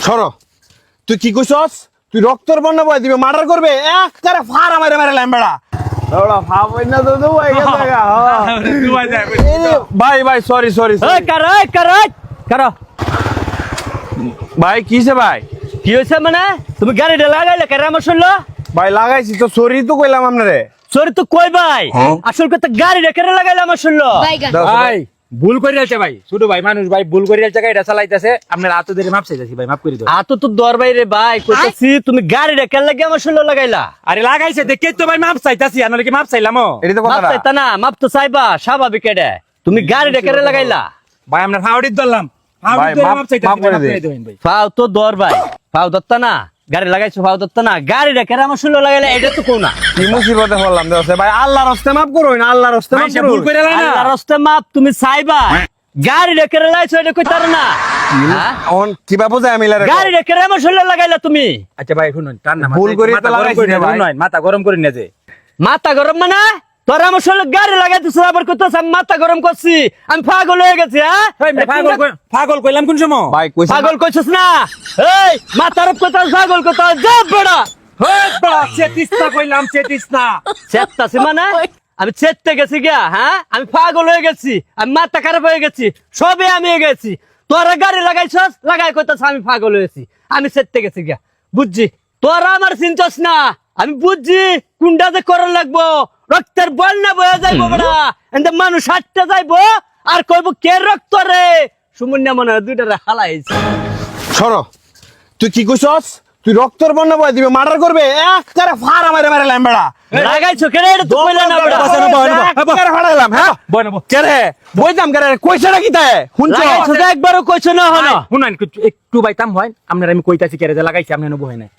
সরো তুই কি কইছস? তুই রক্তর বন্যা বয় দিবে, মার্ডার করবে, একবারে ফাড়া মারে মারে ল্যাম্বেড়া। দাঁড়া ভাবই না তো দুবাই গেছে গা। দুবাই যায় ভাই ভাই সরি সরি এই কারো ভাই কিছে ভাই? কি হয়েছে মানে তুমি গাড়িটা লাগাইলে কেন আমার শুনলো? ভাই লাগাইছি তো, সরি তো কইলাম আপনারে। সরি তো কই ভাই, আসল কথা গাড়িটা কেন লাগাইলে আমার শুনলো? ভাই ভুল করে যাচ্ছে ভাই, ছোট ভাই মানুষ ভাই ভুল করে যাচ্ছে, এটা চালাইতেছে আপনার হাতে ধরে মাপ চাইতেছি ভাই, মাপ করে দাও। আতো তো দর বাইরে ভাই কইতাছি তুমি গাড়িটা কেন লাগে আমার শুনলো লাগাইলা? আরে লাগাইছে দেখে তো ভাই মাপ চাইতাছি, আনলে কি মাপ চাইলাম? এটা তো মাপ কথা চাইতা না, মাপ তো চাইবা স্বাভাবিক। এটা তুমি গাড়িটা কেন লাগাইলা? ভাই আমরা ফাউডির ধরলাম, ভাই, ফাউডির ধরে মাপ- মাপ চাইতাছি, মাপ করে মাপ দে। করে দেবেন ভাই। ফাও তো দর ভাই, ফাও দত্তা না, গাড়ি লাগাইছো ফাও দত্তা না, গাড়িটা কেন আমার শুনলো লাগাইলা এটা তো কোনা। কি মুসিবতে পড়লাম দেওছে ভাই, আল্লাহর রাস্তে মাফ করো না, আল্লাহর রাস্তে মাফ মাইশা করো। ভুল করে লাই না। আল্লাহর রাস্তে মাপ তুমি চাইবা, গাড়িটা কেন লাগাইছো এটা কইতার না? হ্যাঁ? অন কিবা বুঝায় আমি লারে? গাড়িটা কেন আমার শুনলো লাগাইলা তুমি? আচ্ছা ভাই শুনুন, টান না, ভুল করে তো মাথা গরম লাগাইছি করে রে না, ভাই। শুনুন, মাথা গরম করে না যে। মাথা গরম মানে তোর আমার শুনলো গাড়ি লাগাইতেছ, আবার কইতাছ আমি মাথা গরম করছি, আমি পাগল হয়ে গেছি। হ্যাঁ পাগল কইলাম কোন সময়? ভাই কইছে পাগল কইছস না? এই মাথার কথা পাগল কথা যা বড়া হেই বাবা, চেতিস না কইলাম, চেতিস না। চেত্তাছি মানে আমি চেততে গেছি গিয়া। হ্যাঁ আমি পাগল হয়ে গেছি, আমি মাথা খারাপ হয়ে গেছি, সবে আমি হয়ে গেছি। তোরা গাড়ি লাগাইছস, লাগাই কইতাছ আমি পাগল হয়েছি, আমি চেততে গেছি গিয়া। বুঝছি তোরা আমার চিনছস না, আমি বুঝছি কোনটা যে করার লাগবো। রক্তের বন্যা বয়ে যাইবো বড়া, এতে মানুষ হাঁটতে যাইবো আর কইব কে রক্ত রে, সুমন্য মনে হয় দুইটা হালাইছে। সরো তুই কি কইছস? তুই রক্তর বন্যা বয় দিবে, মার্ডার করবে, একবারে ফাড়া মারে মারে ল্যাম্বেড়া। লাগাইছো কেন এটা তো কইলা না বড়া? একবারে ফাড়াইলাম। হ্যাঁ বয় না, বয়। কে রে বইতাম কে রে, কইছে নাকি তাই শুনছো? লাগাইছো তো একবারও কইছো না হলো। শুনুন একটু বাইতাম হয়, আপনার আমি কইতাছি কেরে যে লাগাইছি, আপনি এনে বহে নাই।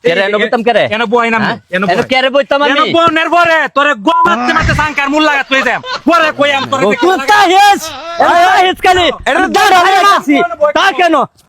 কেরে এনে বইতাম কেরে? এনে বয় না, হ্যাঁ? এনে এনে কেরে বইতাম আমি? এনে বনের পরে তোরে গো মারতে মারতে সাংকার মূল লাগাত কই দেম, পরে কইয়াম তোরে দেখে কুত্তা হেস, এটা হেস কালি, এটা দাঁড়া হয়ে আছি তা কেন?